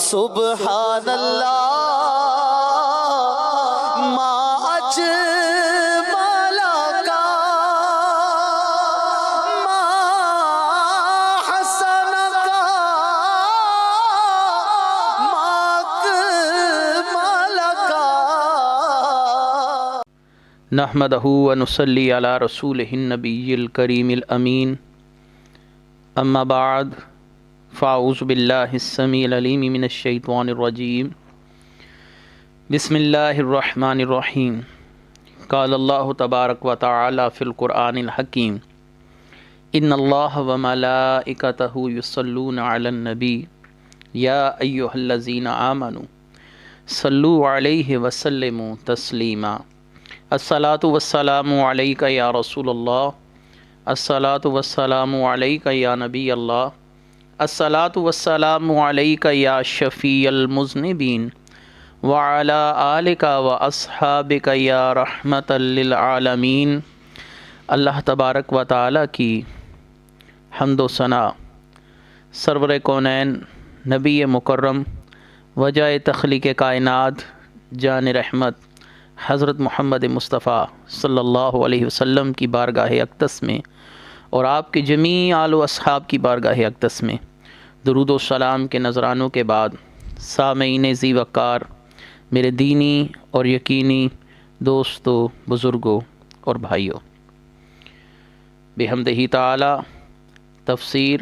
سبحان اللہ ما اجمل کا ما حسن کا ما اکمل کا۔ نحمدہ و نصلی علی رسولہ النبی الکریم الامین، اما بعد فاعوذ باللہ السمیع العلیم من الشیطان الرجیم، بسم اللہ الرحمن الرحیم۔ قال اللہ تبارک و تعالی فی القرآن الحکیم، ان اللہ و ملائکتہ یصلون علی النبی یا ایہا الذین آمنوا صلوا علیہ وسلموا تسلیما۔ الصلاۃ والسلام علیک یا رسول اللہ، الصلاۃ والسلام علیک یا نبی اللہ، الصلاۃ والسلام علیک یا شفیع المذنبین، وعلی آلک و اصحابک یا رحمۃ للعالمین۔ اللہ تبارک و تعالی کی حمد و ثنا سرور کونین نبی مکرم وجہ تخلیق کائنات جان رحمت حضرت محمد مصطفیٰ صلی اللہ علیہ وسلم کی بارگاہ اقدس میں اور آپ کے جمیع آل و اصحاب کی بارگاہ اقدس میں درود و سلام کے نذرانوں کے بعد، سامعین ذی وقار، میرے دینی اور یقینی دوستو، بزرگوں اور بھائیوں، بحمدہ تعالی تفسیر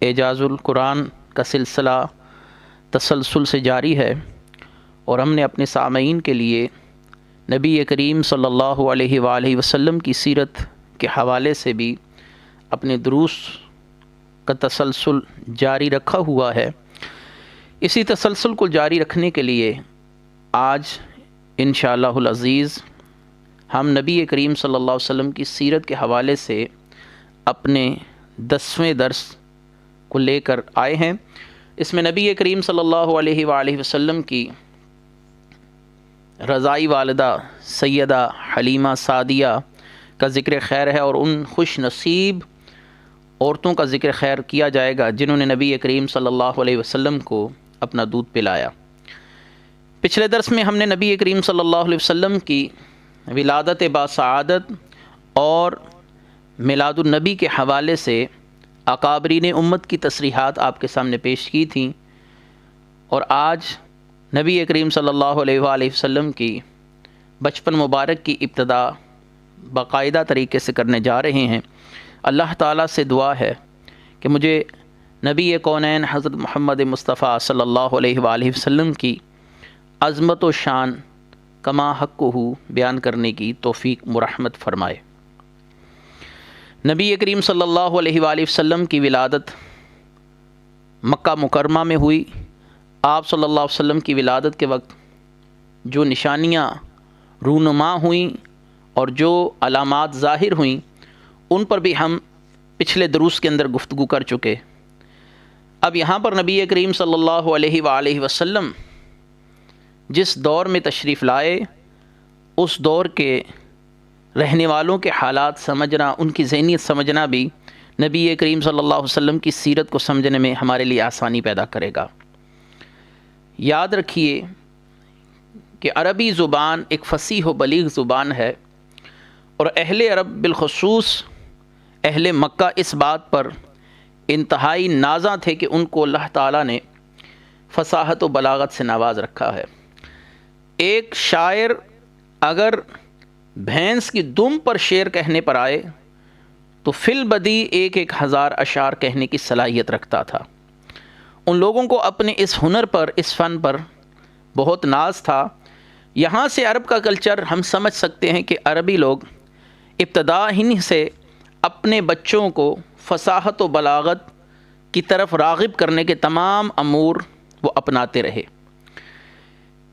اعجاز القرآن کا سلسلہ تسلسل سے جاری ہے، اور ہم نے اپنے سامعین کے لیے نبی کریم صلی اللہ علیہ وآلہ وسلم کی سیرت کے حوالے سے بھی اپنے دروس کا تسلسل جاری رکھا ہوا ہے۔ اسی تسلسل کو جاری رکھنے کے لیے آج انشاءاللہ العزیز ہم نبی کریم صلی اللہ علیہ وسلم کی سیرت کے حوالے سے اپنے 10ویں درس کو لے کر آئے ہیں۔ اس میں نبی کریم صلی اللہ علیہ وآلہ وسلم کی رضائی والدہ سیدہ حلیمہ سعدیہ کا ذکر خیر ہے، اور ان خوش نصیب عورتوں کا ذکر خیر کیا جائے گا جنہوں نے نبی کریم صلی اللہ علیہ وسلم کو اپنا دودھ پلایا۔ پچھلے درس میں ہم نے نبی کریم صلی اللہ علیہ وسلم کی ولادت باسعادت اور میلاد النبی کے حوالے سے اکابرین امت کی تصریحات آپ کے سامنے پیش کی تھیں، اور آج نبی کریم صلی اللہ علیہ وآلہ وسلم کی بچپن مبارک کی ابتدا باقاعدہ طریقے سے کرنے جا رہے ہیں۔ اللہ تعالیٰ سے دعا ہے کہ مجھے نبی کونین حضرت محمد مصطفیٰ صلی اللہ علیہ وآلہ وسلم کی عظمت و شان کما حقہ بیان کرنے کی توفیق مرحمت فرمائے۔ نبی کریم صلی اللہ علیہ وآلہ وسلم کی ولادت مکہ مکرمہ میں ہوئی۔ آپ صلی اللہ علیہ وسلم کی ولادت کے وقت جو نشانیاں رونما ہوئیں اور جو علامات ظاہر ہوئیں، ان پر بھی ہم پچھلے دروس کے اندر گفتگو کر چکے۔ اب یہاں پر نبی کریم صلی اللہ علیہ وآلہ وسلم جس دور میں تشریف لائے، اس دور کے رہنے والوں کے حالات سمجھنا، ان کی ذہنیت سمجھنا بھی نبی کریم صلی اللہ علیہ وسلم کی سیرت کو سمجھنے میں ہمارے لیے آسانی پیدا کرے گا۔ یاد رکھیے کہ عربی زبان ایک فصیح و بلیغ زبان ہے، اور اہل عرب بالخصوص اہل مکہ اس بات پر انتہائی نازاں تھے کہ ان کو اللہ تعالیٰ نے فصاحت و بلاغت سے نواز رکھا ہے۔ ایک شاعر اگر بھینس کی دم پر شعر کہنے پر آئے تو فی البدی 1000 اشعار کہنے کی صلاحیت رکھتا تھا۔ ان لوگوں کو اپنے اس ہنر پر، اس فن پر بہت ناز تھا۔ یہاں سے عرب کا کلچر ہم سمجھ سکتے ہیں کہ عربی لوگ ابتدا ہی سے اپنے بچوں کو فصاحت و بلاغت کی طرف راغب کرنے کے تمام امور وہ اپناتے رہے۔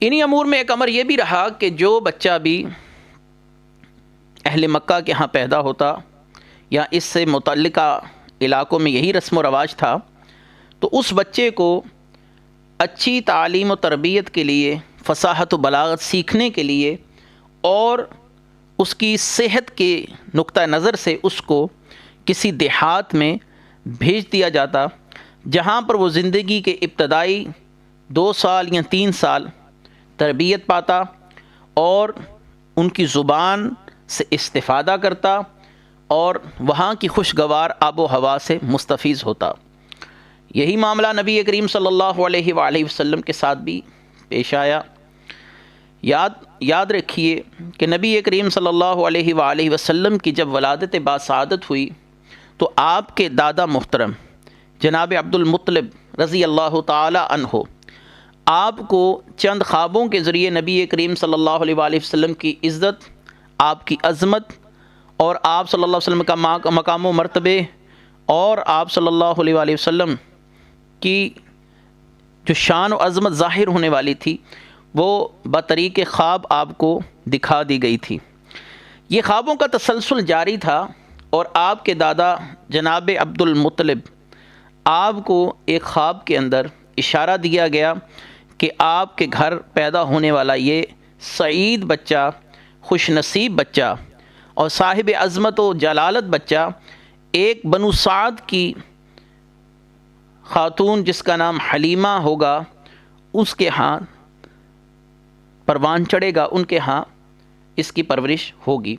انہی امور میں ایک امر یہ بھی رہا کہ جو بچہ بھی اہل مکہ کے ہاں پیدا ہوتا، یا اس سے متعلقہ علاقوں میں یہی رسم و رواج تھا، تو اس بچے کو اچھی تعلیم و تربیت کے لیے، فصاحت و بلاغت سیکھنے کے لیے، اور اس کی صحت کے نقطہ نظر سے اس کو کسی دیہات میں بھیج دیا جاتا، جہاں پر وہ زندگی کے ابتدائی 2 سال یا 3 سال تربیت پاتا اور ان کی زبان سے استفادہ کرتا اور وہاں کی خوشگوار آب و ہوا سے مستفیض ہوتا۔ یہی معاملہ نبی کریم صلی اللہ علیہ وآلہ وسلم کے ساتھ بھی پیش آیا۔ یاد رکھیے کہ نبی کریم صلی اللہ علیہ وآلہ وسلم کی جب ولادت باسعادت ہوئی تو آپ کے دادا محترم جناب عبد المطلب رضی اللہ تعالی عنہ آپ کو چند خوابوں کے ذریعے نبی کریم صلی اللہ علیہ وآلہ وسلم کی عزت، آپ کی عظمت اور آپ صلی اللہ علیہ وسلم کا مقام و مرتبے اور آپ صلی اللہ علیہ وآلہ وسلم کی جو شان و عظمت ظاہر ہونے والی تھی وہ بطریق خواب آپ کو دکھا دی گئی تھی۔ یہ خوابوں کا تسلسل جاری تھا اور آپ کے دادا جناب عبد المطلب آپ کو ایک خواب کے اندر اشارہ دیا گیا کہ آپ کے گھر پیدا ہونے والا یہ سعید بچہ، خوش نصیب بچہ اور صاحب عظمت و جلالت بچہ ایک بنو سعد کی خاتون جس کا نام حلیمہ ہوگا اس کے ہاں پروان چڑھے گا، ان کے ہاں اس کی پرورش ہوگی۔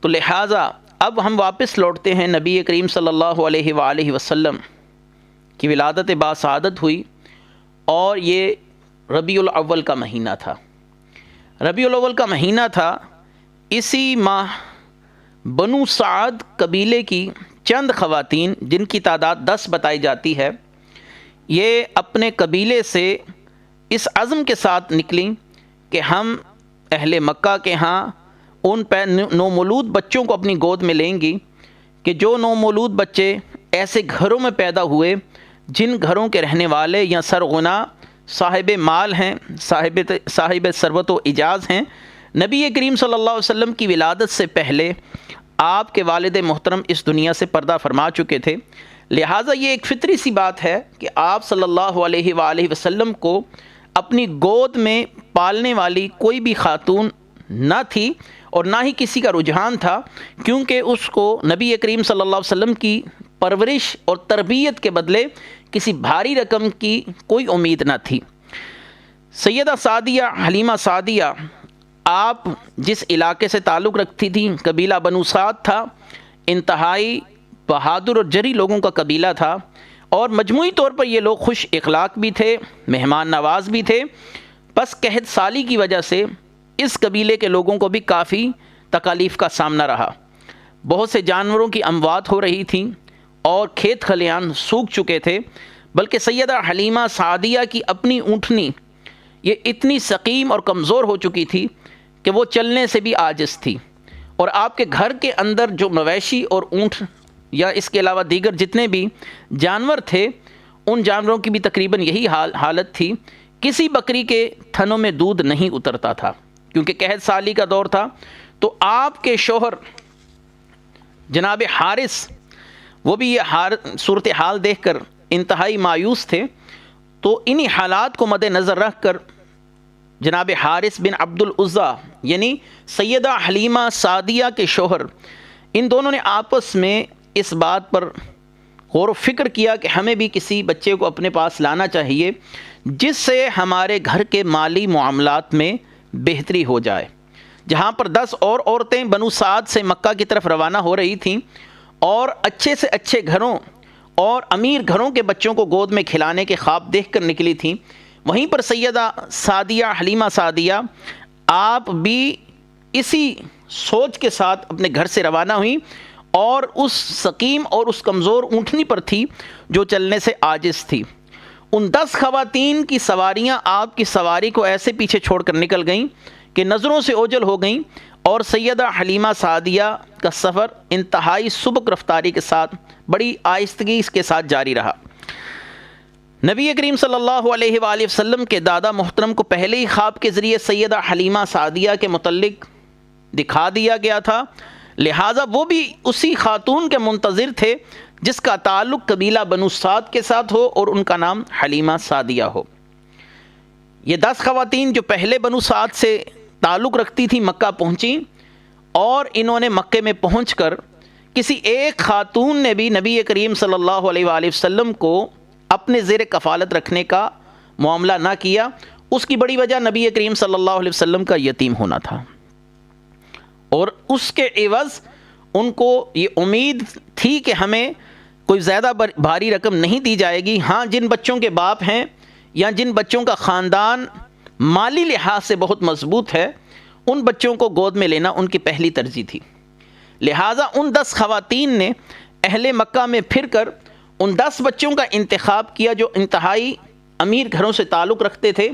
تو لہٰذا اب ہم واپس لوٹتے ہیں، نبی کریم صلی اللہ علیہ وآلہ وسلم کی ولادت باسعادت ہوئی اور یہ ربیع الاول کا مہینہ تھا۔ ربیع الاول کا مہینہ تھا، اسی ماہ بنو سعد قبیلے کی چند خواتین جن کی تعداد 10 بتائی جاتی ہے، یہ اپنے قبیلے سے اس عزم کے ساتھ نکلیں کہ ہم اہل مکہ کے ہاں ان نومولود بچوں کو اپنی گود میں لیں گی کہ جو نومولود بچے ایسے گھروں میں پیدا ہوئے جن گھروں کے رہنے والے یا سرغنا صاحب مال ہیں، صاحب ثروت و اعجاز ہیں۔ نبی کریم صلی اللہ علیہ وسلم کی ولادت سے پہلے آپ کے والد محترم اس دنیا سے پردہ فرما چکے تھے، لہٰذا یہ ایک فطری سی بات ہے کہ آپ صلی اللہ علیہ وآلہ وسلم کو اپنی گود میں پالنے والی کوئی بھی خاتون نہ تھی اور نہ ہی کسی کا رجحان تھا، کیونکہ اس کو نبی کریم صلی اللہ علیہ وسلم کی پرورش اور تربیت کے بدلے کسی بھاری رقم کی کوئی امید نہ تھی۔ سیدہ سعدیہ، حلیمہ سعدیہ، آپ جس علاقے سے تعلق رکھتی تھیں قبیلہ بنو سعد تھا، انتہائی بہادر اور جری لوگوں کا قبیلہ تھا اور مجموعی طور پر یہ لوگ خوش اخلاق بھی تھے، مہمان نواز بھی تھے۔ بس قحط سالی کی وجہ سے اس قبیلے کے لوگوں کو بھی کافی تکالیف کا سامنا رہا۔ بہت سے جانوروں کی اموات ہو رہی تھیں اور کھیت کھلیان سوکھ چکے تھے، بلکہ سیدہ حلیمہ سعدیہ کی اپنی اونٹنی یہ اتنی سقیم اور کمزور ہو چکی تھی کہ وہ چلنے سے بھی عاجز تھی، اور آپ کے گھر کے اندر جو مویشی اور اونٹ یا اس کے علاوہ دیگر جتنے بھی جانور تھے ان جانوروں کی بھی تقریباً یہی حالت تھی۔ کسی بکری کے تھنوں میں دودھ نہیں اترتا تھا کیونکہ قحط سالی کا دور تھا۔ تو آپ کے شوہر جناب حارث وہ بھی یہ صورتحال دیکھ کر انتہائی مایوس تھے، تو انہی حالات کو مد نظر رکھ کر جناب حارث بن عبد العزیٰ یعنی سیدہ حلیمہ سعدیہ کے شوہر، ان دونوں نے آپس میں اس بات پر غور و فکر کیا کہ ہمیں بھی کسی بچے کو اپنے پاس لانا چاہیے جس سے ہمارے گھر کے مالی معاملات میں بہتری ہو جائے۔ جہاں پر 10 اور عورتیں بنو سعد سے مکہ کی طرف روانہ ہو رہی تھیں اور اچھے سے اچھے گھروں اور امیر گھروں کے بچوں کو گود میں کھلانے کے خواب دیکھ کر نکلی تھیں، وہیں پر سیدہ سعدیہ، حلیمہ سعدیہ آپ بھی اسی سوچ کے ساتھ اپنے گھر سے روانہ ہوئیں اور اس سقیم اور اس کمزور اونٹنی پر تھی جو چلنے سے عاجز تھی۔ ان 10 خواتین کی سواریاں آپ کی سواری کو ایسے پیچھے چھوڑ کر نکل گئیں کہ نظروں سے اوجھل ہو گئیں، اور سیدہ حلیمہ سعدیہ کا سفر انتہائی سبک رفتاری کے ساتھ بڑی آہستگی کے ساتھ جاری رہا۔ نبی کریم صلی اللہ علیہ وآلہ وسلم کے دادا محترم کو پہلے ہی خواب کے ذریعے سیدہ حلیمہ سعدیہ کے متعلق دکھا دیا گیا تھا، لہٰذا وہ بھی اسی خاتون کے منتظر تھے جس کا تعلق قبیلہ بنو سعد کے ساتھ ہو اور ان کا نام حلیمہ سعدیہ ہو۔ یہ 10 خواتین جو پہلے بنو سعد سے تعلق رکھتی تھیں مکہ پہنچیں، اور انہوں نے مکے میں پہنچ کر کسی ایک خاتون نے بھی نبی کریم صلی اللہ علیہ وآلہ وسلم کو اپنے زیر کفالت رکھنے کا معاملہ نہ کیا، اس کی بڑی وجہ نبی کریم صلی اللہ علیہ وسلم کا یتیم ہونا تھا، اور اس کے عوض ان کو یہ امید تھی کہ ہمیں کوئی زیادہ بھاری رقم نہیں دی جائے گی۔ ہاں، جن بچوں کے باپ ہیں یا جن بچوں کا خاندان مالی لحاظ سے بہت مضبوط ہے، ان بچوں کو گود میں لینا ان کی پہلی ترجیح تھی۔ لہٰذا ان 10 خواتین نے اہل مکہ میں پھر کر ان 10 بچوں کا انتخاب کیا جو انتہائی امیر گھروں سے تعلق رکھتے تھے۔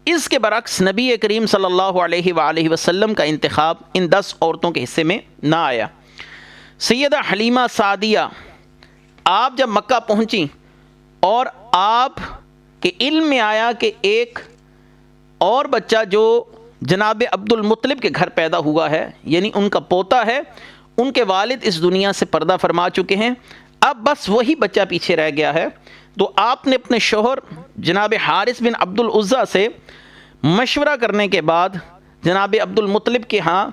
اس کے برعکس نبی کریم صلی اللہ علیہ وآلہ وسلم کا انتخاب ان 10 عورتوں کے حصے میں نہ آیا۔ سیدہ حلیمہ سعدیہ آپ جب مکہ پہنچیں اور آپ کے علم میں آیا کہ ایک اور بچہ جو جناب عبد المطلب کے گھر پیدا ہوا ہے، یعنی ان کا پوتا ہے، ان کے والد اس دنیا سے پردہ فرما چکے ہیں، اب بس وہی بچہ پیچھے رہ گیا ہے، تو آپ نے اپنے شوہر جناب حارث بن عبد العزیٰ سے مشورہ کرنے کے بعد جناب عبد المطلب کے ہاں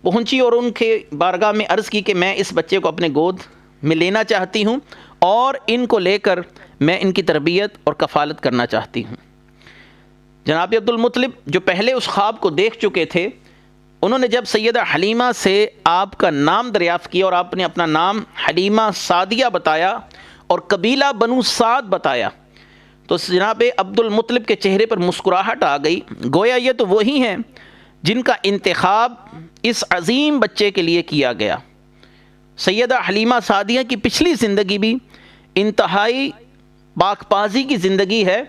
پہنچی اور ان کے بارگاہ میں عرض کی کہ میں اس بچے کو اپنے گود میں لینا چاہتی ہوں اور ان کو لے کر میں ان کی تربیت اور کفالت کرنا چاہتی ہوں۔ جناب عبد المطلب جو پہلے اس خواب کو دیکھ چکے تھے، انہوں نے جب سیدہ حلیمہ سے آپ کا نام دریافت کیا اور آپ نے اپنا نام حلیمہ سعدیہ بتایا اور قبیلہ بنو سعد بتایا، تو جناب عبد المطلب کے چہرے پر مسکراہٹ آ گئی، گویا یہ تو وہی ہیں جن کا انتخاب اس عظیم بچے کے لیے کیا گیا۔ سیدہ حلیمہ سعدیہ کی پچھلی زندگی بھی انتہائی پاک بازی کی زندگی ہے،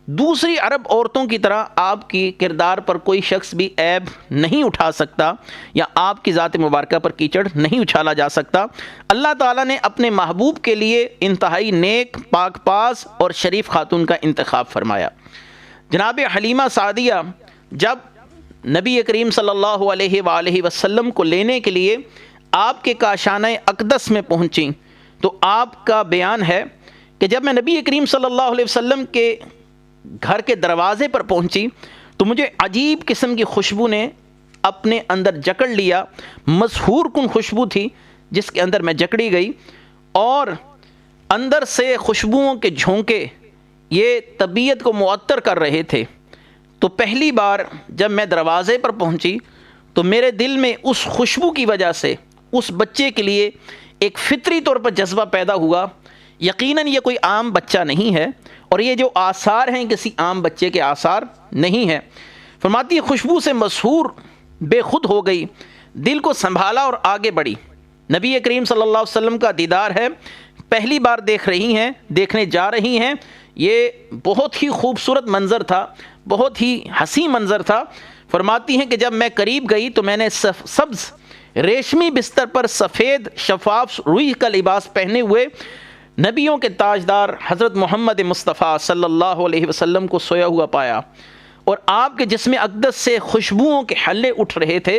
دوسری عرب عورتوں کی طرح آپ کی کردار پر کوئی شخص بھی عیب نہیں اٹھا سکتا یا آپ کی ذات مبارکہ پر کیچڑ نہیں اچھالا جا سکتا۔ اللہ تعالیٰ نے اپنے محبوب کے لیے انتہائی نیک، پاک باز اور شریف خاتون کا انتخاب فرمایا۔ جناب حلیمہ سعدیہ جب نبی کریم صلی اللہ علیہ وآلہ وسلم کو لینے کے لیے آپ کے کاشانہ اقدس میں پہنچیں تو آپ کا بیان ہے کہ جب میں نبی کریم صلی اللہ علیہ وسلم کے گھر کے دروازے پر پہنچی تو مجھے عجیب قسم کی خوشبو نے اپنے اندر جکڑ لیا، مسحور کن خوشبو تھی جس کے اندر میں جکڑی گئی، اور اندر سے خوشبوؤں کے جھونکے یہ طبیعت کو معطر کر رہے تھے۔ تو پہلی بار جب میں دروازے پر پہنچی تو میرے دل میں اس خوشبو کی وجہ سے اس بچے کے لیے ایک فطری طور پر جذبہ پیدا ہوا۔ یقیناً یہ کوئی عام بچہ نہیں ہے اور یہ جو آثار ہیں کسی عام بچے کے آثار نہیں ہیں۔ فرماتی ہے خوشبو سے مسحور بے خود ہو گئی، دل کو سنبھالا اور آگے بڑھی۔ نبی کریم صلی اللہ علیہ وسلم کا دیدار ہے، پہلی بار دیکھنے جا رہی ہیں۔ یہ بہت ہی خوبصورت منظر تھا، بہت ہی حسین منظر تھا۔ فرماتی ہیں کہ جب میں قریب گئی تو میں نے سبز ریشمی بستر پر سفید شفاف روئی کا لباس پہنے ہوئے نبیوں کے تاجدار حضرت محمد مصطفیٰ صلی اللہ علیہ وسلم کو سویا ہوا پایا، اور آپ کے جسم اقدس سے خوشبوؤں کے حلے اٹھ رہے تھے۔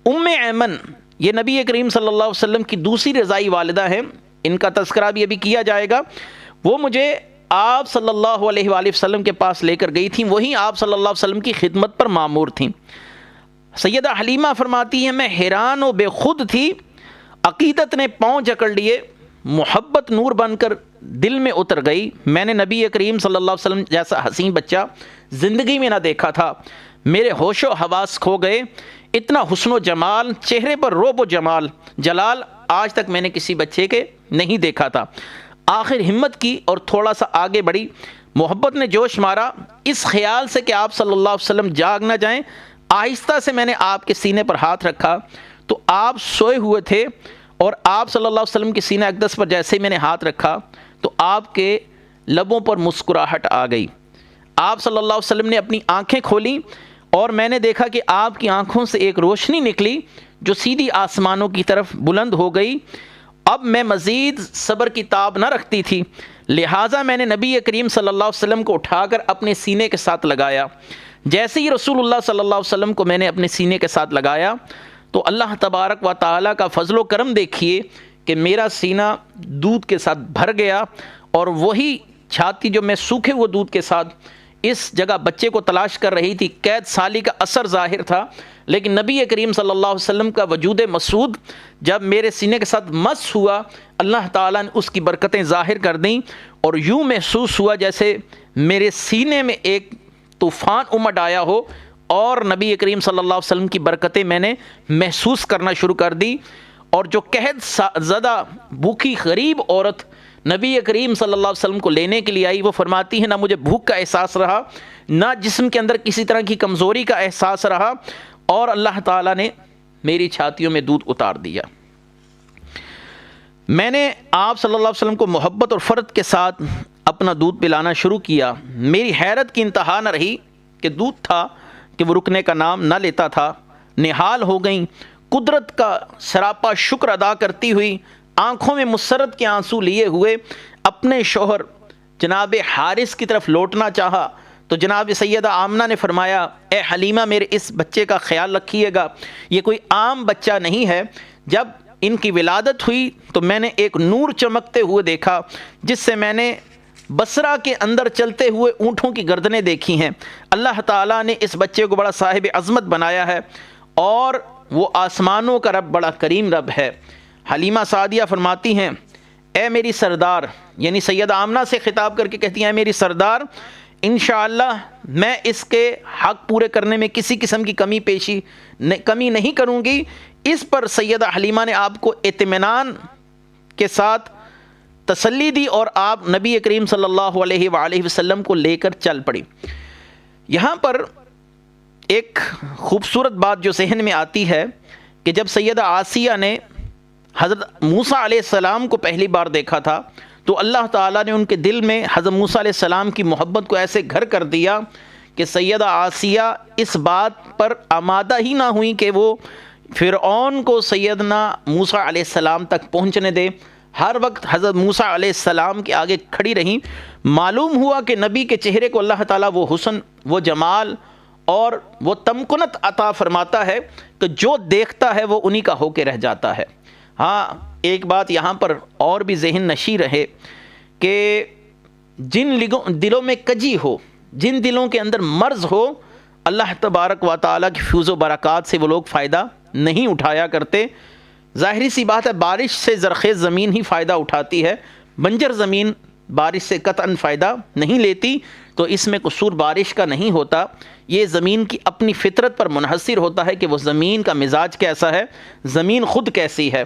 ام ایمن یہ نبی کریم صلی اللہ علیہ وسلم کی دوسری رضائی والدہ ہیں، ان کا تذکرہ بھی ابھی کیا جائے گا۔ وہ مجھے آپ صلی اللہ علیہ وآلہ وسلم کے پاس لے کر گئی تھیں، وہیں آپ صلی اللہ علیہ وسلم کی خدمت پر مامور تھیں۔ سیدہ حلیمہ فرماتی ہیں میں حیران و بے خود تھی، عقیدت نے پاؤں جکڑ لیے، محبت نور بن کر دل میں اتر گئی۔ میں نے نبی کریم صلی اللہ علیہ وسلم جیسا حسین بچہ زندگی میں نہ دیکھا تھا، میرے ہوش و حواس کھو گئے، اتنا حسن و جمال، چہرے پر رعب و جلال آج تک میں نے کسی بچے کے نہیں دیکھا تھا۔ آخر ہمت کی اور تھوڑا سا آگے بڑھی، محبت نے جوش مارا، اس خیال سے کہ آپ صلی اللہ علیہ وسلم جاگ نہ جائیں، آہستہ سے میں نے آپ کے سینے پر ہاتھ رکھا تو آپ سوئے ہوئے تھے، اور آپ صلی اللہ علیہ وسلم کے سینہ اقدس پر جیسے ہی میں نے ہاتھ رکھا تو آپ کے لبوں پر مسکراہٹ آ گئی۔ آپ صلی اللہ علیہ وسلم نے اپنی آنکھیں کھولیں اور میں نے دیکھا کہ آپ کی آنکھوں سے ایک روشنی نکلی جو سیدھی آسمانوں کی طرف بلند ہو گئی۔ اب میں مزید صبر کی تاب نہ رکھتی تھی، لہٰذا میں نے نبی کریم صلی اللہ علیہ وسلم کو اٹھا کر اپنے سینے کے ساتھ لگایا۔ جیسے ہی رسول اللہ صلی اللہ علیہ وسلم کو میں نے اپنے سینے کے ساتھ لگایا تو اللہ تبارک و تعالیٰ کا فضل و کرم دیکھیے کہ میرا سینہ دودھ کے ساتھ بھر گیا، اور وہی چھاتی جو میں سوکھے ہوئے دودھ کے ساتھ اس جگہ بچے کو تلاش کر رہی تھی، قید سالی کا اثر ظاہر تھا، لیکن نبی کریم صلی اللہ علیہ وسلم کا وجود مسعود جب میرے سینے کے ساتھ مس ہوا، اللہ تعالیٰ نے اس کی برکتیں ظاہر کر دیں، اور یوں محسوس ہوا جیسے میرے سینے میں ایک طوفان امڈ آیا ہو اور نبی کریم صلی اللہ علیہ وسلم کی برکتیں میں نے محسوس کرنا شروع کر دی. اور جو قحط زدہ بھوکی غریب عورت نبی کریم صلی اللہ علیہ وسلم کو لینے کے لیے آئی، وہ فرماتی ہے نہ مجھے بھوک کا احساس رہا، نہ جسم کے اندر کسی طرح کی کمزوری کا احساس رہا، اور اللہ تعالیٰ نے میری چھاتیوں میں دودھ اتار دیا. میں نے آپ صلی اللہ علیہ وسلم کو محبت اور فرد کے ساتھ اپنا دودھ پلانا شروع کیا. میری حیرت کی انتہا نہ رہی کہ دودھ تھا کہ وہ رکنے کا نام نہ لیتا تھا. نہال ہو گئیں، قدرت کا سراپا شکر ادا کرتی ہوئی، آنکھوں میں مسرت کے آنسو لیے ہوئے اپنے شوہر جناب حارث کی طرف لوٹنا چاہا تو جناب سیدہ آمنہ نے فرمایا، اے حلیمہ میرے اس بچے کا خیال رکھیے گا، یہ کوئی عام بچہ نہیں ہے. جب ان کی ولادت ہوئی تو میں نے ایک نور چمکتے ہوئے دیکھا جس سے میں نے بصرہ کے اندر چلتے ہوئے اونٹوں کی گردنیں دیکھی ہیں. اللہ تعالیٰ نے اس بچے کو بڑا صاحب عظمت بنایا ہے اور وہ آسمانوں کا رب بڑا کریم رب ہے. حلیمہ سعدیہ فرماتی ہیں، اے میری سردار، یعنی سیدہ آمنہ سے خطاب کر کے کہتی ہیں، اے میری سردار، انشاءاللہ میں اس کے حق پورے کرنے میں کسی قسم کی کمی نہیں کروں گی. اس پر سیدہ حلیمہ نے آپ کو اطمینان کے ساتھ تسلی دی اور آپ نبی کریم صلی اللہ علیہ وآلہ وسلم کو لے کر چل پڑی. یہاں پر ایک خوبصورت بات جو ذہن میں آتی ہے کہ جب سیدہ آسیہ نے حضرت موسیٰ علیہ السلام کو پہلی بار دیکھا تھا تو اللہ تعالیٰ نے ان کے دل میں حضرت موسیٰ علیہ السلام کی محبت کو ایسے گھر کر دیا کہ سیدہ آسیہ اس بات پر آمادہ ہی نہ ہوئی کہ وہ فرعون کو سیدنا موسیٰ علیہ السلام تک پہنچنے دے. ہر وقت حضرت موسیٰ علیہ السلام کے آگے کھڑی رہیں. معلوم ہوا کہ نبی کے چہرے کو اللہ تعالیٰ وہ حسن، وہ جمال اور وہ تمکنت عطا فرماتا ہے کہ جو دیکھتا ہے وہ انہی کا ہو کے رہ جاتا ہے. ہاں ایک بات یہاں پر اور بھی ذہن نشی رہے کہ جن دلوں میں کجی ہو، جن دلوں کے اندر مرض ہو، اللہ تبارک و تعالیٰ کی فیض و برکات سے وہ لوگ فائدہ نہیں اٹھایا کرتے. ظاہری سی بات ہے، بارش سے زرخیز زمین ہی فائدہ اٹھاتی ہے، بنجر زمین بارش سے قطعاً فائدہ نہیں لیتی. تو اس میں قصور بارش کا نہیں ہوتا، یہ زمین کی اپنی فطرت پر منحصر ہوتا ہے کہ وہ زمین کا مزاج کیسا ہے، زمین خود کیسی ہے.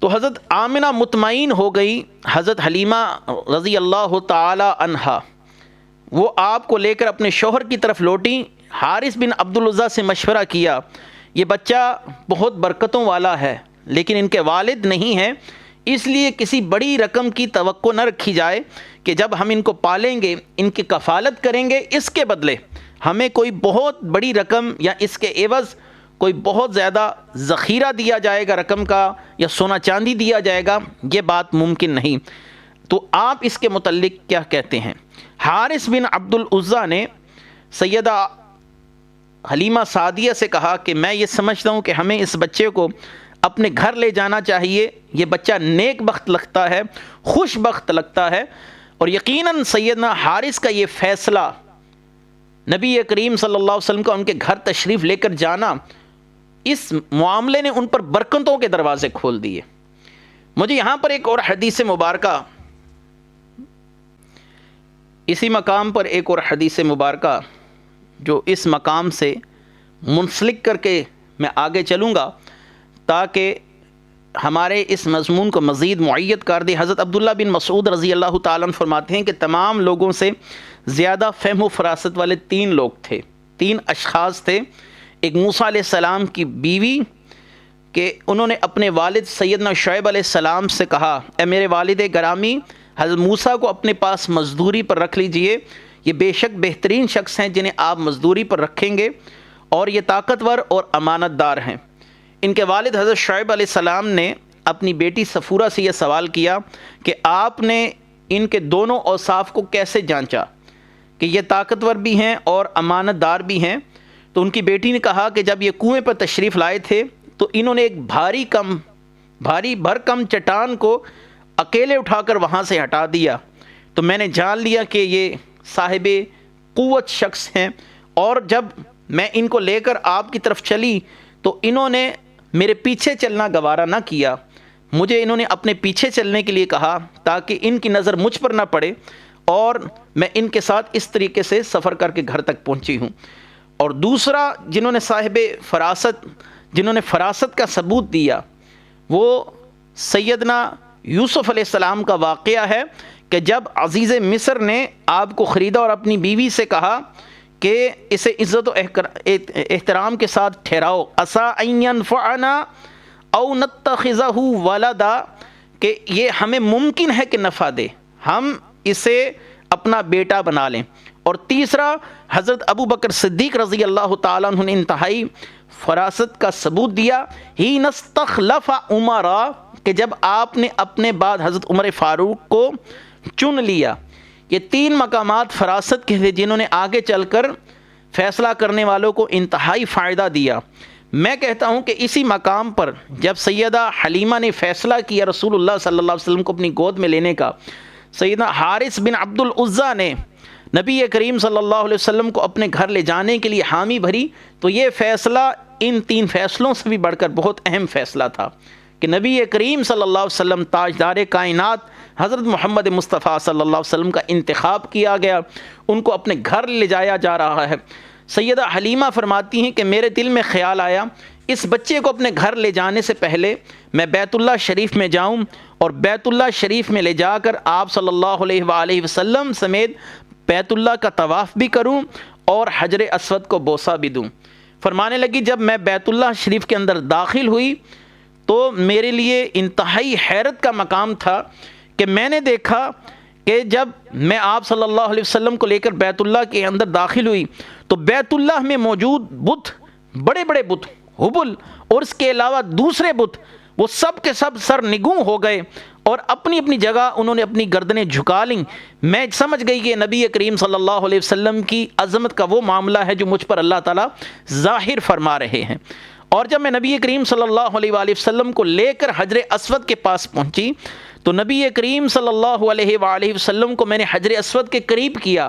تو حضرت آمنہ مطمئن ہو گئی. حضرت حلیمہ رضی اللہ تعالی عنہا وہ آپ کو لے کر اپنے شوہر کی طرف لوٹیں. حارث بن عبدالعزیٰ سے مشورہ کیا، یہ بچہ بہت برکتوں والا ہے لیکن ان کے والد نہیں ہیں، اس لیے کسی بڑی رقم کی توقع نہ رکھی جائے کہ جب ہم ان کو پالیں گے، ان کی کفالت کریں گے، اس کے بدلے ہمیں کوئی بہت بڑی رقم یا اس کے عوض کوئی بہت زیادہ ذخیرہ دیا جائے گا رقم کا یا سونا چاندی دیا جائے گا، یہ بات ممکن نہیں. تو آپ اس کے متعلق کیا کہتے ہیں؟ حارث بن عبدالعزیٰ نے سیدہ حلیمہ سعدیہ سے کہا کہ میں یہ سمجھتا ہوں کہ ہمیں اس بچے کو اپنے گھر لے جانا چاہیے. یہ بچہ نیک بخت لگتا ہے، خوش بخت لگتا ہے، اور یقیناً سیدنا حارث کا یہ فیصلہ، نبی کریم صلی اللہ علیہ وسلم کا ان کے گھر تشریف لے کر جانا، اس معاملے نے ان پر برکتوں کے دروازے کھول دیے. مجھے یہاں پر ایک اور حدیث مبارکہ، اسی مقام پر ایک اور حدیث مبارکہ جو اس مقام سے منسلک کر کے میں آگے چلوں گا تاکہ ہمارے اس مضمون کو مزید معید کر دے. حضرت عبداللہ بن مسعود رضی اللہ تعالیٰ عنہ فرماتے ہیں کہ تمام لوگوں سے زیادہ فہم و فراست والے 3 لوگ تھے، 3 اشخاص تھے. ایک موسیٰ علیہ السلام کی بیوی کہ انہوں نے اپنے والد سیدنا شعیب علیہ السلام سے کہا، اے میرے والد گرامی، حضرت موسیٰ کو اپنے پاس مزدوری پر رکھ لیجئے، یہ بے شک بہترین شخص ہیں جنہیں آپ مزدوری پر رکھیں گے اور یہ طاقتور اور امانت دار ہیں. ان کے والد حضرت شعیب علیہ السلام نے اپنی بیٹی صفورہ سے یہ سوال کیا کہ آپ نے ان کے دونوں اوصاف کو کیسے جانچا کہ یہ طاقتور بھی ہیں اور امانت دار بھی ہیں؟ تو ان کی بیٹی نے کہا کہ جب یہ کنویں پر تشریف لائے تھے تو انہوں نے ایک بھاری بھرکم چٹان کو اکیلے اٹھا کر وہاں سے ہٹا دیا، تو میں نے جان لیا کہ یہ صاحب قوت شخص ہیں. اور جب میں ان کو لے کر آپ کی طرف چلی تو انہوں نے میرے پیچھے چلنا گوارا نہ کیا، مجھے انہوں نے اپنے پیچھے چلنے کے لیے کہا تاکہ ان کی نظر مجھ پر نہ پڑے اور میں ان کے ساتھ اس طریقے سے سفر کر کے گھر تک پہنچی ہوں۔ اور دوسرا جنہوں نے فراست کا ثبوت دیا وہ سیدنا یوسف علیہ السلام کا واقعہ ہے کہ جب عزیز مصر نے آپ کو خریدا اور اپنی بیوی سے کہا کہ اسے عزت و احترام کے ساتھ ٹھہراؤ، عسیٰ ان ینفعنا او نتخذہ ولدا، کہ یہ ہمیں ممکن ہے کہ نفع دے، ہم اسے اپنا بیٹا بنا لیں۔ اور تیسرا حضرت ابو بکر صدیق رضی اللہ تعالیٰ عنہ نے انتہائی فراست کا ثبوت دیا، ہی نستخلف عمرا، کہ جب آپ نے اپنے بعد حضرت عمر فاروق کو چن لیا۔ یہ تین مقامات فراست کے تھے جنہوں نے آگے چل کر فیصلہ کرنے والوں کو انتہائی فائدہ دیا۔ میں کہتا ہوں کہ اسی مقام پر جب سیدہ حلیمہ نے فیصلہ کیا رسول اللہ صلی اللہ علیہ وسلم کو اپنی گود میں لینے کا، سیدنا حارث بن عبد العزیٰ نے نبی کریم صلی اللہ علیہ وسلم کو اپنے گھر لے جانے کے لیے حامی بھری، تو یہ فیصلہ ان تین فیصلوں سے بھی بڑھ کر بہت اہم فیصلہ تھا کہ نبی کریم صلی اللہ علیہ وسلم تاجدار کائنات حضرت محمد مصطفیٰ صلی اللہ علیہ وسلم کا انتخاب کیا گیا، ان کو اپنے گھر لے جایا جا رہا ہے۔ سیدہ حلیمہ فرماتی ہیں کہ میرے دل میں خیال آیا اس بچے کو اپنے گھر لے جانے سے پہلے میں بیت اللہ شریف میں جاؤں اور بیت اللہ شریف میں لے جا کر آپ صلی اللہ علیہ وآلہ وسلم سمیت بیت اللہ کا طواف بھی کروں اور حجر اسود کو بوسہ بھی دوں۔ فرمانے لگی جب میں بیت اللہ شریف کے اندر داخل ہوئی تو میرے لیے انتہائی حیرت کا مقام تھا کہ میں نے دیکھا کہ جب میں آپ صلی اللہ علیہ وسلم کو لے کر بیت اللہ کے اندر داخل ہوئی تو بیت اللہ میں موجود بت، بڑے بڑے بت، حبل اور اس کے علاوہ دوسرے بت، وہ سب کے سب سر نگوں ہو گئے اور اپنی اپنی جگہ انہوں نے اپنی گردنیں جھکا لیں۔ میں سمجھ گئی کہ نبی کریم صلی اللہ علیہ وسلم کی عظمت کا وہ معاملہ ہے جو مجھ پر اللہ تعالیٰ ظاہر فرما رہے ہیں۔ اور جب میں نبی کریم صلی اللہ علیہ وآلہ وسلم کو لے کر حجر اسود کے پاس پہنچی تو نبی کریم صلی اللہ علیہ وآلہ وسلم کو میں نے حجر اسود کے قریب کیا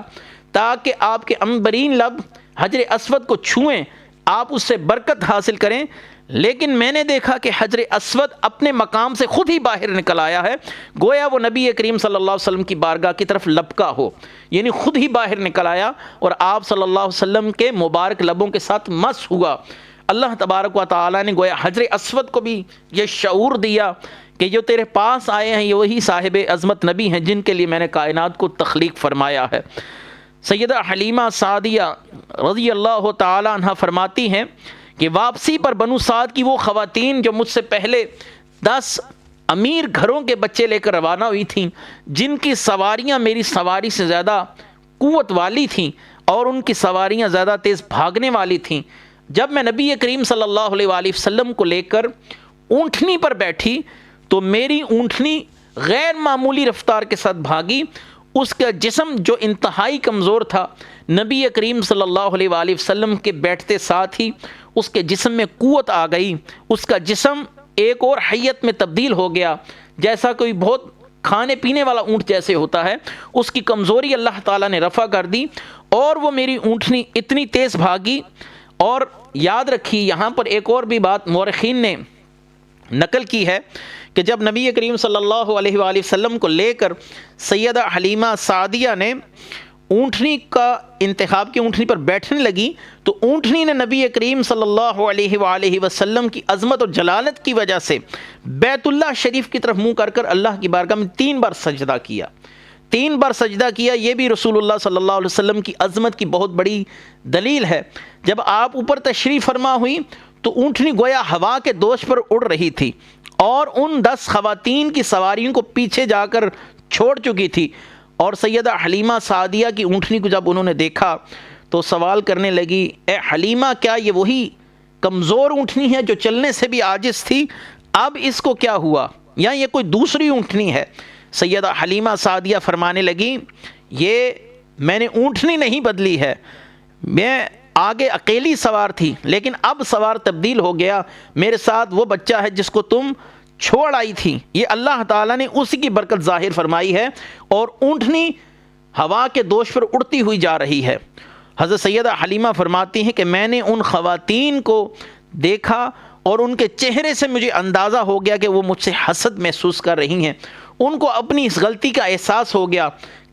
تاکہ آپ کے عنبرین لب حجر اسود کو چھوئیں، آپ اس سے برکت حاصل کریں، لیکن میں نے دیکھا کہ حجر اسود اپنے مقام سے خود ہی باہر نکل آیا ہے، گویا وہ نبی کریم صلی اللہ علیہ وسلم کی بارگاہ کی طرف لپکا ہو، یعنی خود ہی باہر نکل آیا اور آپ صلی اللہ علیہ وسلم کے مبارک لبوں کے ساتھ مس ہوا۔ اللہ تبارک و تعالیٰ نے گویا حجر اسود کو بھی یہ شعور دیا کہ جو تیرے پاس آئے ہیں یہ وہی صاحب عظمت نبی ہیں جن کے لیے میں نے کائنات کو تخلیق فرمایا ہے۔ سیدہ حلیمہ سعدیہ رضی اللہ تعالی عنہ فرماتی ہیں کہ واپسی پر بنو سعد کی وہ خواتین جو مجھ سے پہلے 10 امیر گھروں کے بچے لے کر روانہ ہوئی تھیں، جن کی سواریاں میری سواری سے زیادہ قوت والی تھیں اور ان کی سواریاں زیادہ تیز بھاگنے والی تھیں، جب میں نبی کریم صلی اللہ علیہ وآلہ وسلم کو لے کر اونٹنی پر بیٹھی تو میری اونٹنی غیر معمولی رفتار کے ساتھ بھاگی، اس کا جسم جو انتہائی کمزور تھا نبی کریم صلی اللہ علیہ وآلہ وسلم کے بیٹھتے ساتھ ہی اس کے جسم میں قوت آ گئی، اس کا جسم ایک اور حیت میں تبدیل ہو گیا، جیسا کوئی بہت کھانے پینے والا اونٹ جیسے ہوتا ہے، اس کی کمزوری اللہ تعالیٰ نے رفع کر دی اور وہ میری اونٹنی اتنی تیز بھاگی۔ اور یاد رکھی یہاں پر ایک اور بھی بات مورخین نے نقل کی ہے کہ جب نبی کریم صلی اللہ علیہ وآلہ وسلم کو لے کر سیدہ حلیمہ سعدیہ نے اونٹنی کا انتخاب کی اونٹنی پر بیٹھنے لگی تو اونٹنی نے نبی کریم صلی اللہ علیہ وآلہ وسلم کی عظمت اور جلالت کی وجہ سے بیت اللہ شریف کی طرف منہ کر اللہ کی بارگاہ میں 3 بار سجدہ کیا، 3 بار سجدہ کیا۔ یہ بھی رسول اللہ صلی اللہ علیہ وسلم کی عظمت کی بہت بڑی دلیل ہے۔ جب آپ اوپر تشریف فرما ہوئی تو اونٹنی گویا ہوا کے دوش پر اڑ رہی تھی اور ان 10 خواتین کی سواریوں کو پیچھے جا کر چھوڑ چکی تھی، اور سیدہ حلیمہ سعدیہ کی اونٹنی کو جب انہوں نے دیکھا تو سوال کرنے لگی، اے حلیمہ کیا یہ وہی کمزور اونٹنی ہے جو چلنے سے بھی عاجز تھی؟ اب اس کو کیا ہوا یا یہ کوئی دوسری اونٹنی ہے؟ سیدہ حلیمہ سعدیہ فرمانے لگی، یہ میں نے اونٹنی نہیں بدلی ہے، میں آگے اکیلی سوار تھی لیکن اب سوار تبدیل ہو گیا، میرے ساتھ وہ بچہ ہے جس کو تم چھوڑ آئی تھی، یہ اللہ تعالیٰ نے اسی کی برکت ظاہر فرمائی ہے اور اونٹنی ہوا کے دوش پر اڑتی ہوئی جا رہی ہے۔ حضرت سیدہ حلیمہ فرماتی ہیں کہ میں نے ان خواتین کو دیکھا اور ان کے چہرے سے مجھے اندازہ ہو گیا کہ وہ مجھ سے حسد محسوس کر رہی ہیں، ان کو اپنی اس غلطی کا احساس ہو گیا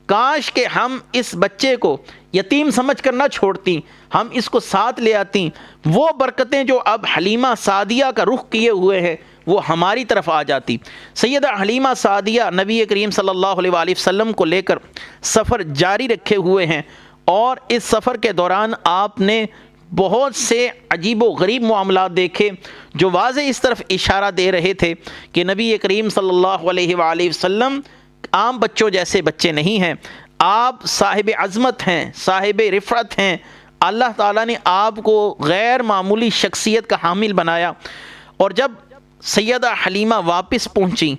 کاش کہ ہم اس بچے کو یتیم سمجھ کر نہ چھوڑتی، ہم اس کو ساتھ لے آتی، وہ برکتیں جو اب حلیمہ سعدیہ کا رخ کیے ہوئے ہیں وہ ہماری طرف آ جاتی۔ سیدہ حلیمہ سعدیہ نبی کریم صلی اللہ علیہ وآلہ وسلم کو لے کر سفر جاری رکھے ہوئے ہیں، اور اس سفر کے دوران آپ نے بہت سے عجیب و غریب معاملات دیکھے جو واضح اس طرف اشارہ دے رہے تھے کہ نبی کریم صلی اللہ علیہ وآلہ وسلم عام بچوں جیسے بچے نہیں ہیں، آپ صاحب عظمت ہیں، صاحب رفعت ہیں، اللہ تعالیٰ نے آپ کو غیر معمولی شخصیت کا حامل بنایا۔ اور جب سیدہ حلیمہ واپس پہنچی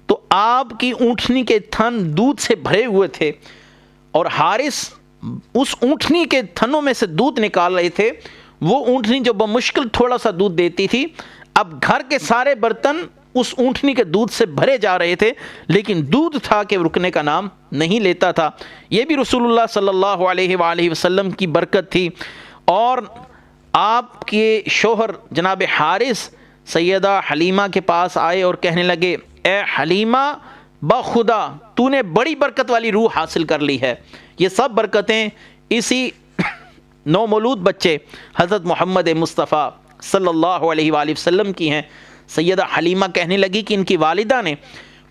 تو آپ کی اونٹنی کے تھن دودھ سے بھرے ہوئے تھے، اور حارث اس اونٹنی کے تھنوں میں سے دودھ نکال رہے تھے۔ وہ اونٹنی جو بمشکل تھوڑا سا دودھ دیتی تھی، اب گھر کے سارے برتن اس اونٹنی کے دودھ سے بھرے جا رہے تھے، لیکن دودھ تھا کہ رکنے کا نام نہیں لیتا تھا۔ یہ بھی رسول اللہ صلی اللہ علیہ وآلہ وسلم کی برکت تھی۔ اور آپ کے شوہر جناب حارث سیدہ حلیمہ کے پاس آئے اور کہنے لگے، اے حلیمہ بخدا تو نے بڑی برکت والی روح حاصل کر لی ہے۔ یہ سب برکتیں اسی نومولود بچے حضرت محمد مصطفیٰ صلی اللہ علیہ وآلہ وسلم کی ہیں۔ سیدہ حلیمہ کہنے لگی کہ ان کی والدہ نے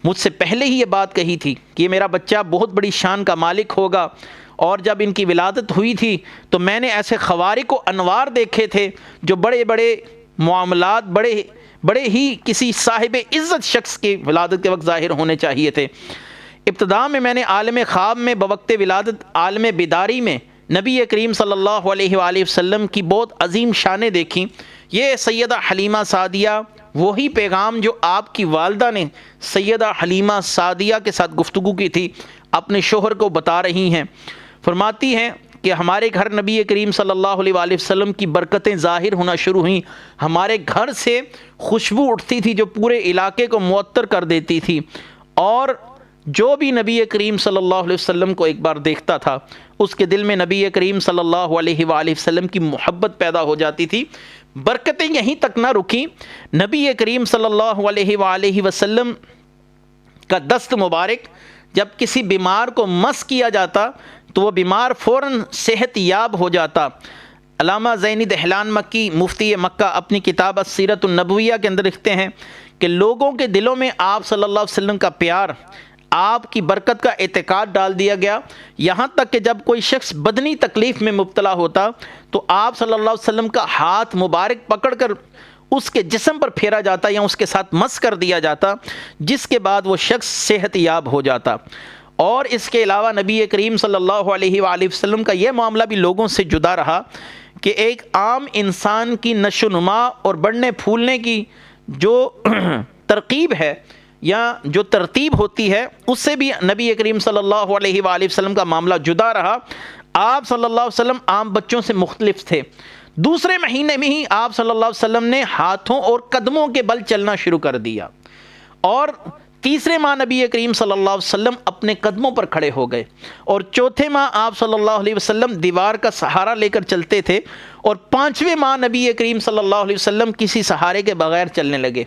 مجھ سے پہلے ہی یہ بات کہی تھی کہ یہ میرا بچہ بہت بڑی شان کا مالک ہوگا، اور جب ان کی ولادت ہوئی تھی تو میں نے ایسے خوارق و انوار دیکھے تھے جو بڑے بڑے معاملات بڑے ہی کسی صاحب عزت شخص کی ولادت کے وقت ظاہر ہونے چاہیے تھے۔ ابتدا میں نے عالم خواب میں بوقت ولادت عالم بیداری میں نبی کریم صلی اللہ علیہ وآلہ وسلم کی بہت عظیم شانیں دیکھیں۔ یہ سیدہ حلیمہ سعدیہ وہی پیغام جو آپ کی والدہ نے سیدہ حلیمہ سعدیہ کے ساتھ گفتگو کی تھی اپنے شوہر کو بتا رہی ہیں۔ فرماتی ہیں کہ ہمارے گھر نبی کریم صلی اللہ علیہ وآلہ وسلم کی برکتیں ظاہر ہونا شروع ہوئیں، ہمارے گھر سے خوشبو اٹھتی تھی جو پورے علاقے کو معطر کر دیتی تھی، اور جو بھی نبی کریم صلی اللہ علیہ وسلم کو ایک بار دیکھتا تھا اس کے دل میں نبی کریم صلی اللہ علیہ وآلہ وسلم کی محبت پیدا ہو جاتی تھی۔ برکتیں یہیں تک نہ رکیں، نبی کریم صلی اللہ علیہ وآلہ وسلم کا دست مبارک جب کسی بیمار کو مس کیا جاتا تو وہ بیمار فوراً صحت یاب ہو جاتا۔ علامہ زینی دہلان مکی مفتی مکہ اپنی کتاب السیرۃ النبویہ کے اندر لکھتے ہیں کہ لوگوں کے دلوں میں آپ صلی اللہ علیہ وسلم کا پیار، آپ کی برکت کا اعتقاد ڈال دیا گیا، یہاں تک کہ جب کوئی شخص بدنی تکلیف میں مبتلا ہوتا تو آپ صلی اللہ علیہ وسلم کا ہاتھ مبارک پکڑ کر اس کے جسم پر پھیرا جاتا یا اس کے ساتھ مس کر دیا جاتا، جس کے بعد وہ شخص صحت یاب ہو جاتا۔ اور اس کے علاوہ نبی کریم صلی اللہ علیہ وآلہ وسلم کا یہ معاملہ بھی لوگوں سے جدا رہا کہ ایک عام انسان کی نشو و نما اور بڑھنے پھولنے کی جو ترکیب ہے یا جو ترتیب ہوتی ہے اس سے بھی نبی کریم صلی اللہ علیہ وآلہ وسلم کا معاملہ جدا رہا۔ آپ صلی اللہ علیہ وسلم عام بچوں سے مختلف تھے۔ دوسرے مہینے میں ہی آپ صلی اللہ علیہ وسلم نے ہاتھوں اور قدموں کے بل چلنا شروع کر دیا، اور تیسرے ماہ نبی کریم صلی اللہ علیہ وسلم اپنے قدموں پر کھڑے ہو گئے، اور چوتھے ماہ آپ صلی اللہ علیہ وسلم دیوار کا سہارا لے کر چلتے تھے، اور پانچویں ماہ نبی کریم صلی اللہ علیہ وسلم کسی سہارے کے بغیر چلنے لگے۔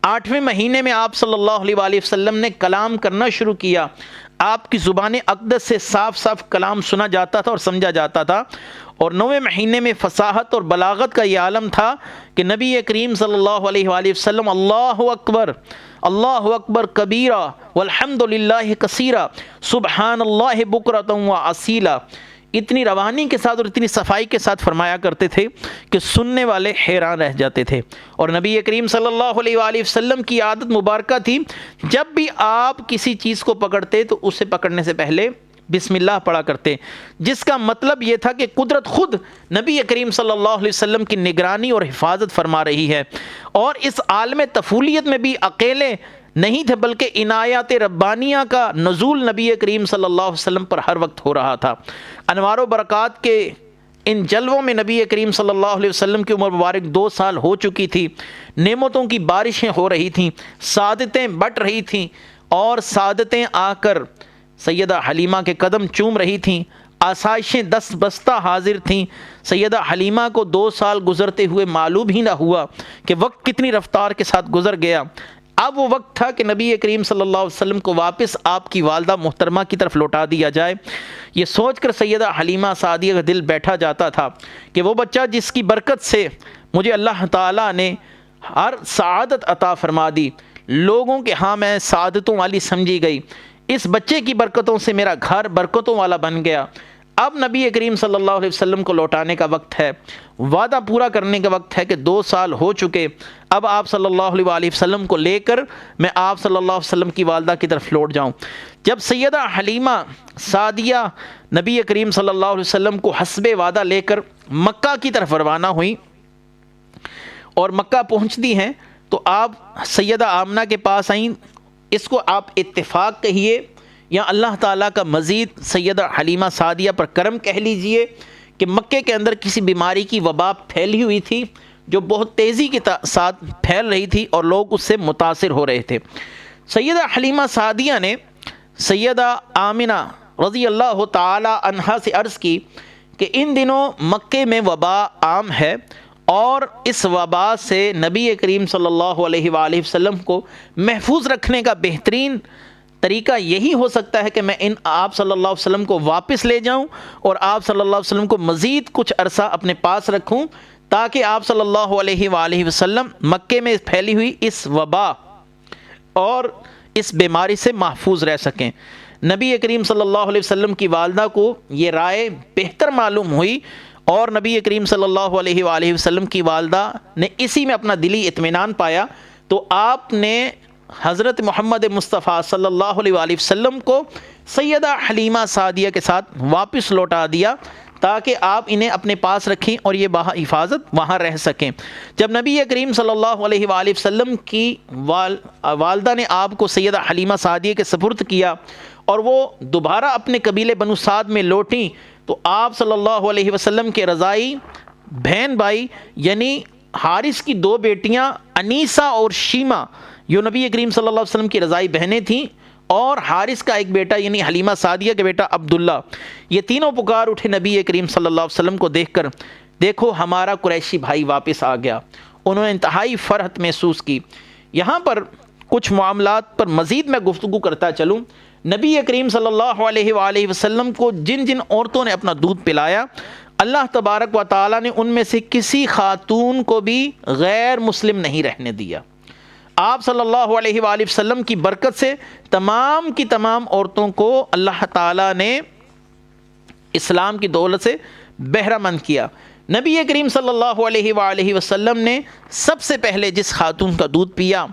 آٹھویں مہینے میں آپ صلی اللہ علیہ وآلہ وسلم نے کلام کرنا شروع کیا، آپ کی زبان اقدس سے صاف صاف کلام سنا جاتا تھا اور سمجھا جاتا تھا، اور 9ویں مہینے میں فصاحت اور بلاغت کا یہ عالم تھا کہ نبی کریم صلی اللہ علیہ وآلہ وسلم اللہ اکبر کبیرہ والحمد للہ کثیرہ سبحان اللہ بکرۃ و اصیلا، اتنی روانی کے ساتھ اور اتنی صفائی کے ساتھ فرمایا کرتے تھے کہ سننے والے حیران رہ جاتے تھے۔ اور نبی کریم صلی اللہ علیہ وآلہ وسلم کی عادت مبارکہ تھی، جب بھی آپ کسی چیز کو پکڑتے تو اسے پکڑنے سے پہلے بسم اللہ پڑھا کرتے، جس کا مطلب یہ تھا کہ قدرت خود نبی کریم صلی اللہ علیہ وسلم کی نگرانی اور حفاظت فرما رہی ہے۔ اور اس عالم طفولیت میں بھی اکیلے نہیں تھے، بلکہ عنایات ربانیہ کا نزول نبی کریم صلی اللہ علیہ وسلم پر ہر وقت ہو رہا تھا۔ انوار و برکات کے ان جلووں میں نبی کریم صلی اللہ علیہ وسلم کی عمر مبارک 2 سال ہو چکی تھی، نعمتوں کی بارشیں ہو رہی تھیں، سعادتیں بٹ رہی تھیں، اور سعادتیں آ کر سیدہ حلیمہ کے قدم چوم رہی تھیں، آسائشیں دست بستہ حاضر تھیں۔ سیدہ حلیمہ کو 2 سال گزرتے ہوئے معلوم ہی نہ ہوا کہ وقت کتنی رفتار کے ساتھ گزر گیا۔ اب وہ وقت تھا کہ نبی کریم صلی اللہ علیہ وسلم کو واپس آپ کی والدہ محترمہ کی طرف لوٹا دیا جائے۔ یہ سوچ کر سیدہ حلیمہ سعدیہ کا دل بیٹھا جاتا تھا کہ وہ بچہ جس کی برکت سے مجھے اللہ تعالیٰ نے ہر سعادت عطا فرما دی، لوگوں کے ہاں میں سعادتوں والی سمجھی گئی، اس بچے کی برکتوں سے میرا گھر برکتوں والا بن گیا۔ اب نبی کریم صلی اللہ علیہ وسلم کو لوٹانے کا وقت ہے، وعدہ پورا کرنے کا وقت ہے کہ 2 سال ہو چکے، اب آپ صلی اللہ علیہ وآلہ وسلم کو لے کر میں آپ صلی اللہ علیہ وسلم کی والدہ کی طرف لوٹ جاؤں۔ جب سیدہ حلیمہ سعدیہ نبی کریم صلی اللہ علیہ وسلم کو حسب وعدہ لے کر مکہ کی طرف روانہ ہوئیں اور مکہ پہنچتی ہیں تو آپ سیدہ آمنہ کے پاس آئیں۔ اس کو آپ اتفاق کہیے یا اللہ تعالیٰ کا مزید سیدہ حلیمہ سعدیہ پر کرم کہہ لیجئے کہ مکے کے اندر کسی بیماری کی وبا پھیلی ہوئی تھی جو بہت تیزی کے ساتھ پھیل رہی تھی اور لوگ اس سے متاثر ہو رہے تھے۔ سیدہ حلیمہ سعدیہ نے سیدہ آمنہ رضی اللہ تعالی عنہا سے عرض کی کہ ان دنوں مکے میں وبا عام ہے اور اس وبا سے نبی کریم صلی اللہ علیہ وآلہ وسلم کو محفوظ رکھنے کا بہترین طریقہ یہی ہو سکتا ہے کہ میں آپ صلی اللہ علیہ وسلم کو واپس لے جاؤں اور آپ صلی اللہ علیہ وسلم کو مزید کچھ عرصہ اپنے پاس رکھوں تاکہ آپ صلی اللہ علیہ وآلہ وسلم مکے میں پھیلی ہوئی اس وبا اور اس بیماری سے محفوظ رہ سکیں۔ نبی کریم صلی اللہ علیہ وسلم کی والدہ کو یہ رائے بہتر معلوم ہوئی اور نبی کریم صلی اللہ علیہ وآلہ وسلم کی والدہ نے اسی میں اپنا دلی اطمینان پایا تو آپ نے حضرت محمد مصطفیٰ صلی اللہ علیہ وآلہ وسلم کو سیدہ حلیمہ سعدیہ کے ساتھ واپس لوٹا دیا تاکہ آپ انہیں اپنے پاس رکھیں اور یہ حفاظت وہاں رہ سکیں۔ جب نبی کریم صلی اللہ علیہ وآلہ وسلم کی والدہ نے آپ کو سیدہ حلیمہ سعدیہ کے سپرد کیا اور وہ دوبارہ اپنے قبیلے بنو سعد میں لوٹیں تو آپ صلی اللہ علیہ وسلم کے رضائی بہن بھائی یعنی حارث کی 2 بیٹیاں انیسہ اور شیمہ جو نبی کریم صلی اللہ علیہ وسلم کی رضائی بہنیں تھیں اور حارث کا ایک بیٹا یعنی حلیمہ سعدیہ کا بیٹا عبداللہ، یہ تینوں پکار اٹھے نبی کریم صلی اللہ علیہ وسلم کو دیکھ کر، دیکھو ہمارا قریشی بھائی واپس آ گیا۔ انہوں نے انتہائی فرحت محسوس کی۔ یہاں پر کچھ معاملات پر مزید میں گفتگو کرتا چلوں۔ نبی کریم صلی اللہ علیہ وآلہ وسلم کو جن جن عورتوں نے اپنا دودھ پلایا، اللہ تبارک و تعالی نے ان میں سے کسی خاتون کو بھی غیر مسلم نہیں رہنے دیا۔ آپ صلی اللہ علیہ وآلہ وسلم کی برکت سے تمام کی تمام عورتوں کو اللہ تعالیٰ نے اسلام کی دولت سے بہرہ مند کیا۔ نبی کریم صلی اللہ علیہ وآلہ وسلم نے سب سے پہلے جس خاتون کا دودھ پیا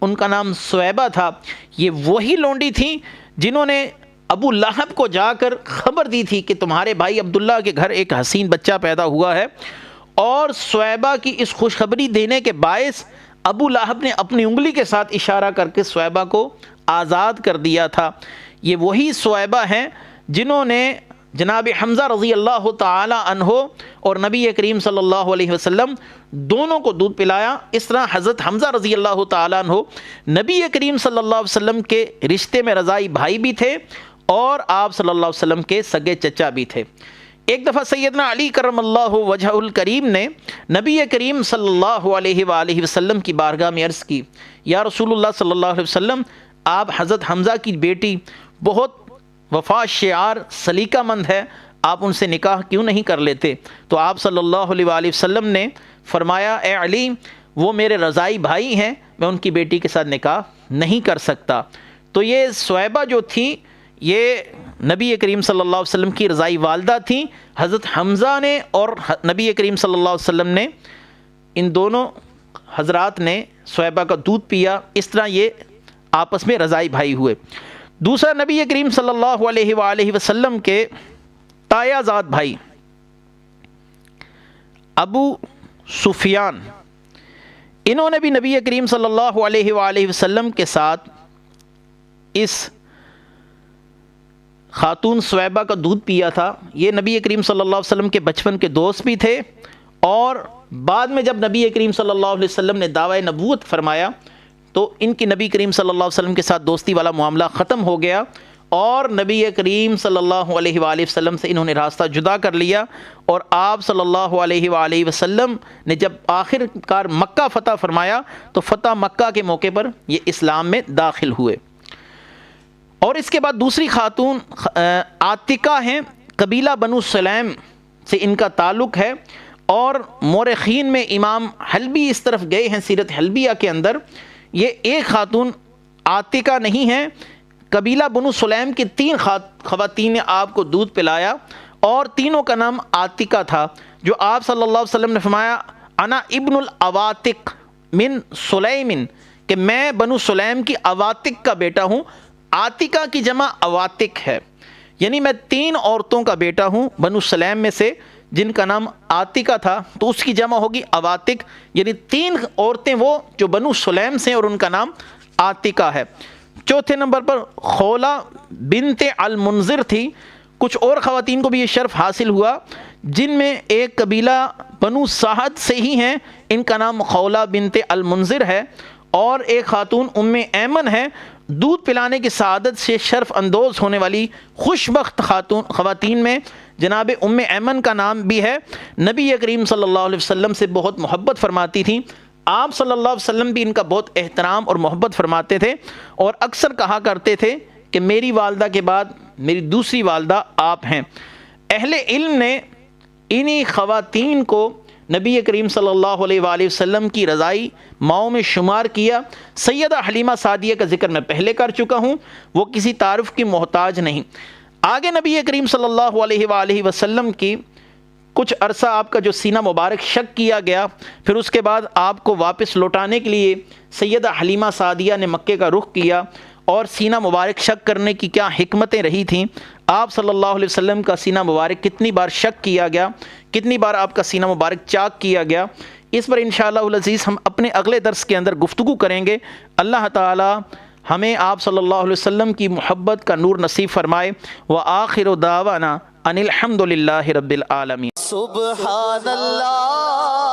ان کا نام سویبہ تھا۔ یہ وہی لونڈی تھیں جنہوں نے ابو لہب کو جا کر خبر دی تھی کہ تمہارے بھائی عبداللہ کے گھر ایک حسین بچہ پیدا ہوا ہے، اور سویبہ کی اس خوشخبری دینے کے باعث ابو لہب نے اپنی انگلی کے ساتھ اشارہ کر کے سویبہ کو آزاد کر دیا تھا۔ یہ وہی سویبہ ہیں جنہوں نے جناب حمزہ رضی اللہ تعالی عنہ اور نبی کریم صلی اللہ علیہ وسلم دونوں کو دودھ پلایا۔ اس طرح حضرت حمزہ رضی اللہ تعالی عنہ نبی کریم صلی اللہ علیہ وسلم کے رشتے میں رضائی بھائی بھی تھے اور آپ صلی اللہ علیہ وسلم کے سگے چچا بھی تھے۔ ایک دفعہ سیدنا علی کرم اللہ وجہ الکریم نے نبی کریم صلی اللہ علیہ وآلہ وسلم کی بارگاہ میں عرض کی، یا رسول اللہ صلی اللہ علیہ وسلم، آپ حضرت حمزہ کی بیٹی بہت وفا شعار سلیقہ مند ہے، آپ ان سے نکاح کیوں نہیں کر لیتے؟ تو آپ صلی اللہ علیہ وآلہ وسلم نے فرمایا، اے علی، وہ میرے رضائی بھائی ہیں، میں ان کی بیٹی کے ساتھ نکاح نہیں کر سکتا۔ تو یہ سویبہ جو تھی یہ نبی کریم صلی اللہ علیہ وسلم کی رضائی والدہ تھیں۔ حضرت حمزہ نے اور نبی کریم صلی اللہ علیہ وسلم نے، ان دونوں حضرات نے سویبہ کا دودھ پیا، اس طرح یہ آپس میں رضائی بھائی ہوئے۔ دوسرا، نبی کریم صلی اللہ علیہ وآلہ وسلم کے تایا زاد بھائی ابو سفیان، انہوں نے بھی نبی کریم صلی اللہ علیہ وآلہ وسلم کے ساتھ اس خاتون سویبہ کا دودھ پیا تھا۔ یہ نبی کریم صلی اللہ علیہ وسلم کے بچپن کے دوست بھی تھے، اور بعد میں جب نبی کریم صلی اللہ علیہ وسلم نے دعوی نبوت فرمایا تو ان کی نبی کریم صلی اللہ علیہ وسلم کے ساتھ دوستی والا معاملہ ختم ہو گیا، اور نبی کریم صلی اللہ علیہ وآلہ وسلم سے انہوں نے راستہ جدا کر لیا، اور آپ صلی اللہ علیہ وآلہ وسلم نے جب آخر کار مکہ فتح فرمایا تو فتح مکہ کے موقع پر یہ اسلام میں داخل ہوئے۔ اور اس کے بعد دوسری خاتون عاتقہ ہیں، قبیلہ بنو سلیم سے ان کا تعلق ہے، اور مورخین میں امام حلبی اس طرف گئے ہیں سیرت حلبیہ کے اندر، یہ ایک خاتون عاتقہ نہیں ہے، قبیلہ بنو سلیم کی 3 خواتین نے آپ کو دودھ پلایا، اور تینوں کا نام عاتقہ تھا، جو آپ صلی اللہ علیہ وسلم نے فرمایا انا ابن العواتق من سلیم، کہ میں بنو سلیم کی عواتق کا بیٹا ہوں۔ عاتقہ کی جمع عواتق ہے، یعنی میں 3 عورتوں کا بیٹا ہوں بنو سلیم میں سے، جن کا نام عاتقہ تھا، تو اس کی جمع ہوگی عواتق، یعنی 3 عورتیں وہ جو بنو سلیم سے، اور ان کا نام عاتقہ ہے۔ چوتھے نمبر پر خولہ بنت المنذر تھی۔ کچھ اور خواتین کو بھی یہ شرف حاصل ہوا، جن میں ایک قبیلہ بنو سعد سے ہی ہیں، ان کا نام خولہ بنت المنذر ہے، اور ایک خاتون ام ایمن ہے۔ دودھ پلانے کی سعادت سے شرف اندوز ہونے والی خوش بخت خواتین میں جناب ام ایمن کا نام بھی ہے۔ نبی کریم صلی اللہ علیہ وسلم سے بہت محبت فرماتی تھیں، آپ صلی اللہ علیہ وسلم بھی ان کا بہت احترام اور محبت فرماتے تھے، اور اکثر کہا کرتے تھے کہ میری والدہ کے بعد میری دوسری والدہ آپ ہیں۔ اہل علم نے انہی خواتین کو نبی کریم صلی اللہ علیہ وآلہ وسلم کی رضائی ماؤں میں شمار کیا۔ سیدہ حلیمہ سعدیہ کا ذکر میں پہلے کر چکا ہوں، وہ کسی تعارف کی محتاج نہیں۔ آگے نبی کریم صلی اللہ علیہ وآلہ وسلم کی کچھ عرصہ آپ کا جو سینہ مبارک شک کیا گیا، پھر اس کے بعد آپ کو واپس لوٹانے کے لیے سیدہ حلیمہ سعدیہ نے مکے کا رخ کیا، اور سینہ مبارک شک کرنے کی کیا حکمتیں رہی تھیں، آپ صلی اللہ علیہ وسلم کا سینہ مبارک کتنی بار شک کیا گیا، کتنی بار آپ کا سینہ مبارک چاک کیا گیا، اس پر انشاءاللہ العزیز ہم اپنے اگلے درس کے اندر گفتگو کریں گے۔ اللہ تعالی ہمیں آپ صلی اللہ علیہ وسلم کی محبت کا نور نصیب فرمائے۔ وآخر دعوانا ان الحمد للہ رب العالمین۔ سبحان اللہ